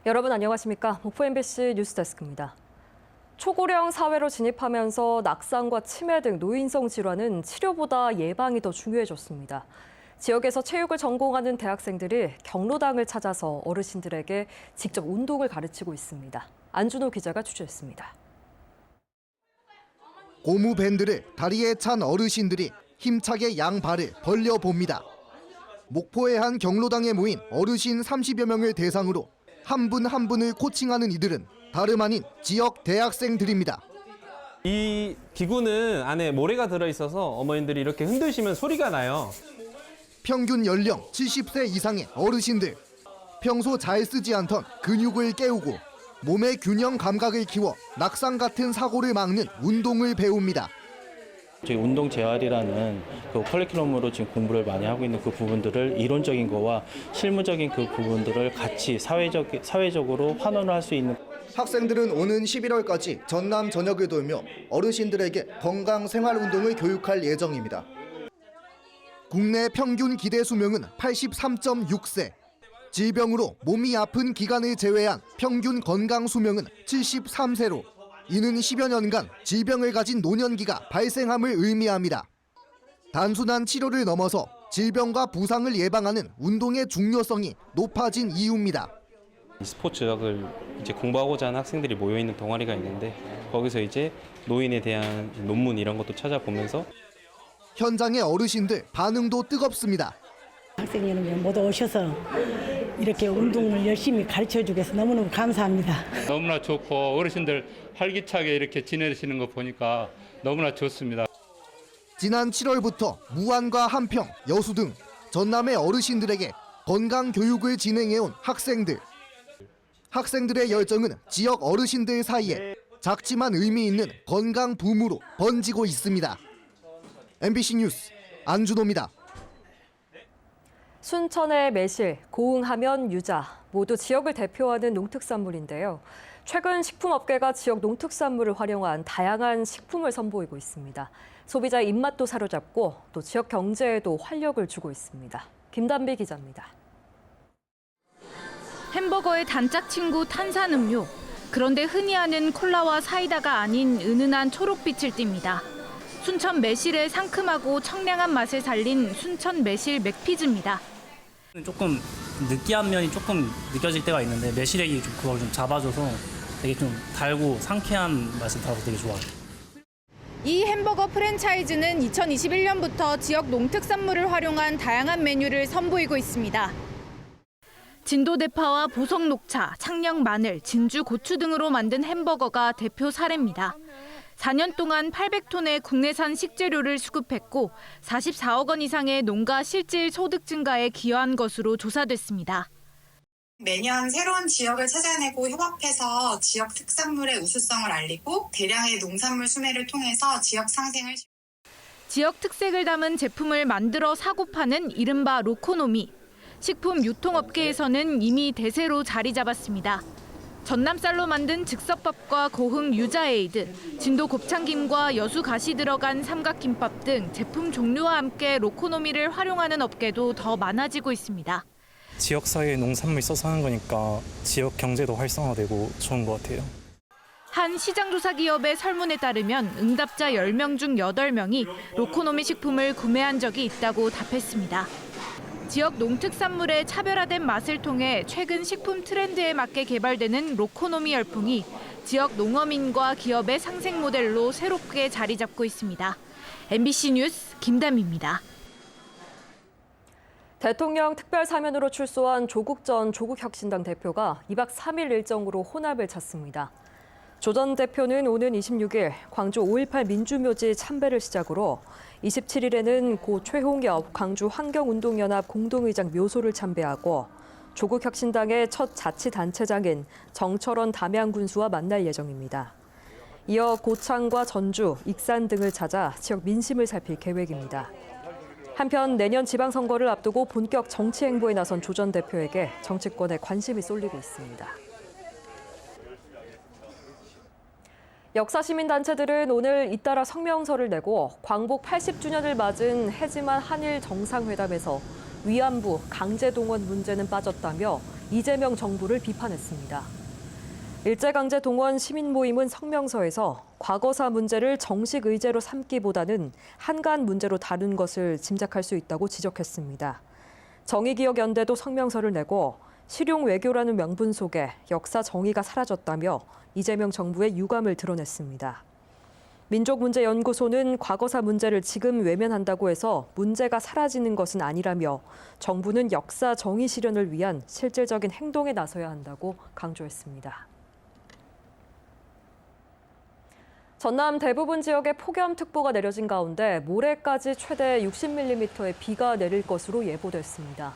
여러분 안녕하십니까? 목포 MBC 뉴스데스크입니다. 초고령 사회로 진입하면서 낙상과 치매 등 노인성 질환은 치료보다 예방이 더 중요해졌습니다. 지역에서 체육을 전공하는 대학생들이 경로당을 찾아서 어르신들에게 직접 운동을 가르치고 있습니다. 안준호 기자가 취재했습니다. 고무 밴드를 다리에 찬 어르신들이 힘차게 양발을 벌려봅니다. 목포의 한 경로당에 모인 어르신 30여 명을 대상으로 한 분 한 분을 코칭하는 이들은 다름 아닌 지역 대학생들입니다. 이 기구는 안에 모래가 들어있어서 어머님들이 이렇게 흔드시면 소리가 나요. 평균 연령 70세 이상의 어르신들. 평소 잘 쓰지 않던 근육을 깨우고 몸의 균형 감각을 키워 낙상 같은 사고를 막는 운동을 배웁니다. 저희 운동 재활이라는 그 커리큘럼으로 지금 공부를 많이 하고 있는 그 부분들을 이론적인 거와 실무적인 그 부분들을 같이 사회적으로 환원을 할 수 있는. 학생들은 오는 11월까지 전남 전역을 돌며 어르신들에게 건강 생활 운동을 교육할 예정입니다. 국내 평균 기대 수명은 83.6세. 질병으로 몸이 아픈 기간을 제외한 평균 건강 수명은 73세로 이는 10여 년간 질병을 가진 노년기가 발생함을 의미합니다. 단순한 치료를 넘어서 질병과 부상을 예방하는 운동의 중요성이 높아진 이유입니다. 스포츠학을 이제 공부하고자 하는 학생들이 모여 있는 동아리가 있는데 거기서 이제 노인에 대한 논문 이런 것도 찾아보면서 현장의 어르신들 반응도 뜨겁습니다. 학생 여러분 모두 오셔서 이렇게 운동을 열심히 가르쳐주고 해서 너무너무 감사합니다. 너무나 좋고 어르신들 활기차게 이렇게 지내시는 거 보니까 너무나 좋습니다. 지난 7월부터 무안과 한평, 여수 등 전남의 어르신들에게 건강 교육을 진행해온 학생들. 학생들의 열정은 지역 어르신들 사이에 작지만 의미 있는 건강 붐으로 번지고 있습니다. MBC 뉴스 안준호입니다. 순천의 매실, 고흥하면 유자 모두 지역을 대표하는 농특산물인데요. 최근 식품업계가 지역 농특산물을 활용한 다양한 식품을 선보이고 있습니다. 소비자의 입맛도 사로잡고 또 지역 경제에도 활력을 주고 있습니다. 김단비 기자입니다. 햄버거의 단짝 친구 탄산음료. 그런데 흔히 아는 콜라와 사이다가 아닌 은은한 초록빛을 띱니다. 순천 매실의 상큼하고 청량한 맛을 살린 순천 매실 맥피즈입니다. 조금 느끼한 면이 조금 느껴질 때가 있는데 매실액이 좀 그걸 좀 잡아줘서 되게 좀 달고 상쾌한 맛이 나서 되게 좋아요. 이 햄버거 프랜차이즈는 2021년부터 지역 농특산물을 활용한 다양한 메뉴를 선보이고 있습니다. 진도 대파와 보석 녹차, 창녕 마늘, 진주 고추 등으로 만든 햄버거가 대표 사례입니다. 4년 동안 800톤의 국내산 식재료를 수급했고 44억 원 이상의 농가 실질 소득 증가에 기여한 것으로 조사됐습니다. 매년 새로운 지역을 찾아내고 협업해서 지역 특산물의 우수성을 알리고 대량의 농산물 수매를 통해서 지역 상생을. 지역 특색을 담은 제품을 만들어 사고 파는 이른바 로코노미. 식품 유통업계에서는 이미 대세로 자리 잡았습니다. 전남쌀로 만든 즉석밥과 고흥 유자에이드, 진도 곱창김과 여수 가시 들어간 삼각김밥 등 제품 종류와 함께 로코노미를 활용하는 업계도 더 많아지고 있습니다. 지역사회에 농산물 써서 하는 거니까 지역 경제도 활성화되고 좋은 것 같아요. 한 시장조사 기업의 설문에 따르면 응답자 10명 중 8명이 로코노미 식품을 구매한 적이 있다고 답했습니다. 지역 농특산물의 차별화된 맛을 통해 최근 식품 트렌드에 맞게 개발되는 로코노미 열풍이 지역 농어민과 기업의 상생 모델로 새롭게 자리 잡고 있습니다. MBC 뉴스 김담희입니다. 대통령 특별사면으로 출소한 조국 전 조국혁신당 대표가 2박 3일 일정으로 호남을 찾습니다. 조 전 대표는 오는 26일 광주 5.18 민주묘지 참배를 시작으로 27일에는 고 최홍엽 광주 환경운동연합 공동의장 묘소를 참배하고 조국혁신당의 첫 자치단체장인 정철원 담양군수와 만날 예정입니다. 이어 고창과 전주, 익산 등을 찾아 지역 민심을 살필 계획입니다. 한편 내년 지방선거를 앞두고 본격 정치 행보에 나선 조 전 대표에게 정치권에 관심이 쏠리고 있습니다. 역사시민단체들은 오늘 잇따라 성명서를 내고 광복 80주년을 맞은 해지만 한일 정상회담에서 위안부 강제동원 문제는 빠졌다며 이재명 정부를 비판했습니다. 일제강제 동원 시민 모임은 성명서에서 과거사 문제를 정식 의제로 삼기보다는 한간 문제로 다룬 것을 짐작할 수 있다고 지적했습니다. 정의기억연대도 성명서를 내고 실용 외교라는 명분 속에 역사 정의가 사라졌다며 이재명 정부의 유감을 드러냈습니다. 민족문제연구소는 과거사 문제를 지금 외면한다고 해서 문제가 사라지는 것은 아니라며 정부는 역사 정의 실현을 위한 실질적인 행동에 나서야 한다고 강조했습니다. 전남 대부분 지역에 폭염특보가 내려진 가운데 모레까지 최대 60mm의 비가 내릴 것으로 예보됐습니다.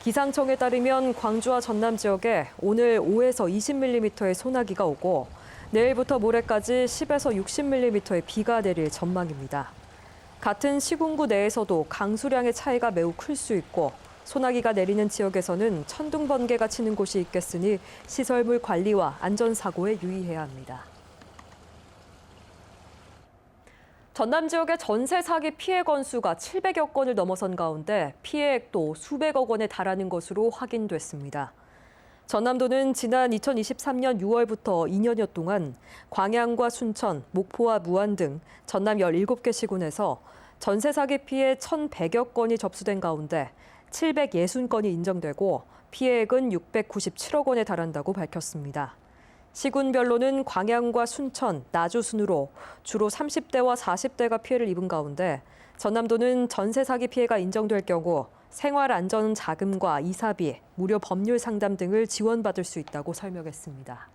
기상청에 따르면 광주와 전남 지역에 오늘 5에서 20mm의 소나기가 오고 내일부터 모레까지 10에서 60mm의 비가 내릴 전망입니다. 같은 시군구 내에서도 강수량의 차이가 매우 클 수 있고 소나기가 내리는 지역에서는 천둥 번개가 치는 곳이 있겠으니 시설물 관리와 안전사고에 유의해야 합니다. 전남 지역의 전세 사기 피해 건수가 700여 건을 넘어선 가운데 피해액도 수백억 원에 달하는 것으로 확인됐습니다. 전남도는 지난 2023년 6월부터 2년여 동안 광양과 순천, 목포와 무안 등 전남 17개 시군에서 전세 사기 피해 1,100여 건이 접수된 가운데 760건이 인정되고 피해액은 697억 원에 달한다고 밝혔습니다. 시군별로는 광양과 순천, 나주 순으로 주로 30대와 40대가 피해를 입은 가운데 전남도는 전세 사기 피해가 인정될 경우 생활안전자금과 이사비, 무료 법률 상담 등을 지원받을 수 있다고 설명했습니다.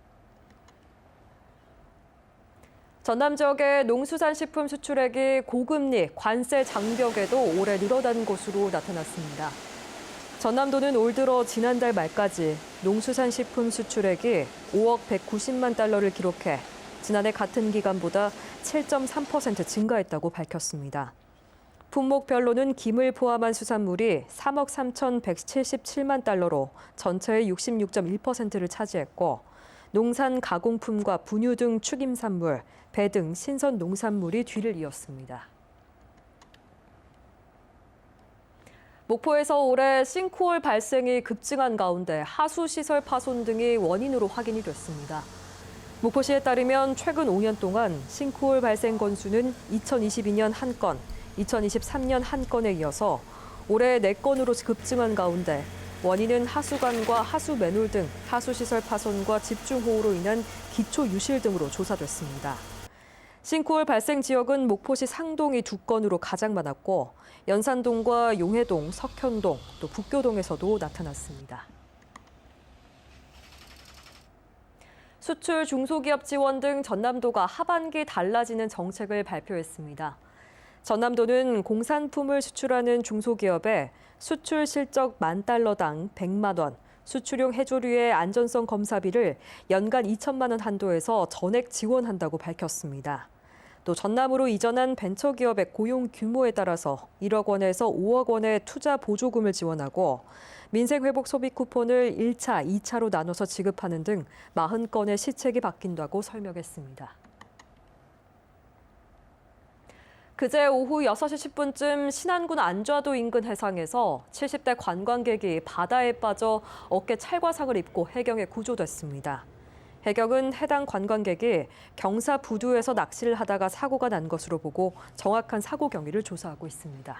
전남 지역의 농수산식품 수출액이 고금리, 관세 장벽에도 올해 늘어난 것으로 나타났습니다. 전남도는 올 들어 지난달 말까지 농수산식품 수출액이 5억 190만 달러를 기록해 지난해 같은 기간보다 7.3% 증가했다고 밝혔습니다. 품목별로는 김을 포함한 수산물이 3억 3,177만 달러로 전체의 66.1%를 차지했고 농산 가공품과 분유 등 축임산물, 배 등 신선 농산물이 뒤를 이었습니다. 목포에서 올해 싱크홀 발생이 급증한 가운데 하수시설 파손 등이 원인으로 확인이 됐습니다. 목포시에 따르면 최근 5년 동안 싱크홀 발생 건수는 2022년 1건, 2023년 1건에 이어서 올해 4건으로 급증한 가운데 원인은 하수관과 하수매놀 등 하수시설 파손과 집중호우로 인한 기초 유실 등으로 조사됐습니다. 싱크홀 발생 지역은 목포시 상동이 2건으로 가장 많았고 연산동과 용해동, 석현동, 또 북교동에서도 나타났습니다. 수출 중소기업 지원 등 전남도가 하반기 달라지는 정책을 발표했습니다. 전남도는 공산품을 수출하는 중소기업에 수출 실적 $10,000당 100만 원, 수출용 해조류의 안전성 검사비를 연간 2천만 원 한도에서 전액 지원한다고 밝혔습니다. 또 전남으로 이전한 벤처기업의 고용 규모에 따라서 1억 원에서 5억 원의 투자 보조금을 지원하고 민생회복 소비 쿠폰을 1차, 2차로 나눠서 지급하는 등 40건의 시책이 바뀐다고 설명했습니다. 그제 오후 6시 10분쯤 신안군 안좌도 인근 해상에서 70대 관광객이 바다에 빠져 어깨 찰과상을 입고 해경에 구조됐습니다. 해경은 해당 관광객이 경사 부두에서 낚시를 하다가 사고가 난 것으로 보고 정확한 사고 경위를 조사하고 있습니다.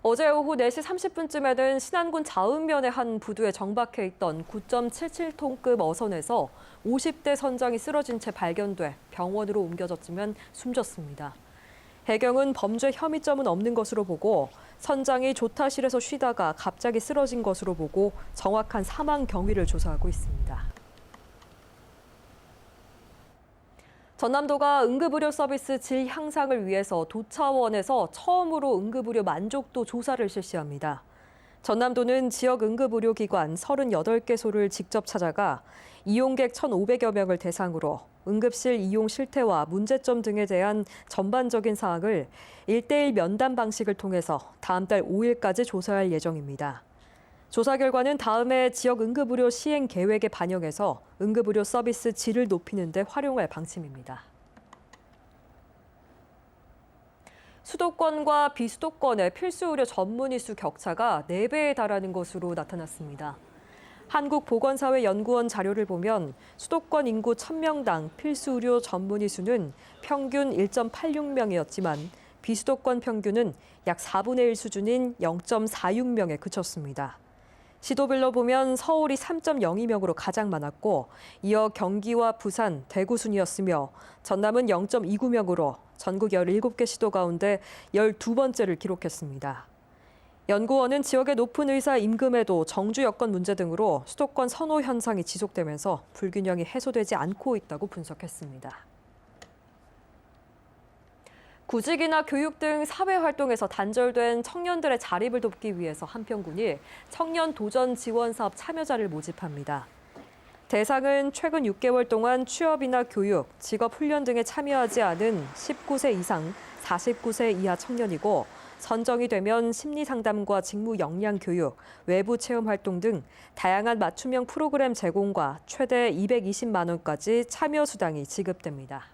어제 오후 4시 30분쯤에는 신안군 자읍면의 한 부두에 정박해 있던 9.77톤급 어선에서 50대 선장이 쓰러진 채 발견돼 병원으로 옮겨졌지만 숨졌습니다. 해경은 범죄 혐의점은 없는 것으로 보고 선장이 조타실에서 쉬다가 갑자기 쓰러진 것으로 보고 정확한 사망 경위를 조사하고 있습니다. 전남도가 응급의료 서비스 질 향상을 위해서 도차원에서 처음으로 응급의료 만족도 조사를 실시합니다. 전남도는 지역 응급의료기관 38개소를 직접 찾아가 이용객 1,500여 명을 대상으로 응급실 이용 실태와 문제점 등에 대한 전반적인 사항을 1:1 면담 방식을 통해서 다음 달 5일까지 조사할 예정입니다. 조사 결과는 다음해 지역 응급의료 시행 계획에 반영해서 응급의료 서비스 질을 높이는 데 활용할 방침입니다. 수도권과 비수도권의 필수 의료 전문의 수 격차가 4배에 달하는 것으로 나타났습니다. 한국보건사회연구원 자료를 보면 수도권 인구 1,000명당 필수 의료 전문의 수는 평균 1.86명이었지만 비수도권 평균은 약 4분의 1 수준인 0.46명에 그쳤습니다. 시도별로 보면 서울이 3.02명으로 가장 많았고 이어 경기와 부산, 대구 순이었으며 전남은 0.29명으로 전국 17개 시도 가운데 12번째를 기록했습니다. 연구원은 지역의 높은 의사 임금에도 정주 여건 문제 등으로 수도권 선호 현상이 지속되면서 불균형이 해소되지 않고 있다고 분석했습니다. 구직이나 교육 등 사회활동에서 단절된 청년들의 자립을 돕기 위해서 한평군이 청년 도전 지원 사업 참여자를 모집합니다. 대상은 최근 6개월 동안 취업이나 교육, 직업 훈련 등에 참여하지 않은 19세 이상 49세 이하 청년이고 선정이 되면 심리 상담과 직무 역량 교육, 외부 체험 활동 등 다양한 맞춤형 프로그램 제공과 최대 220만 원까지 참여 수당이 지급됩니다.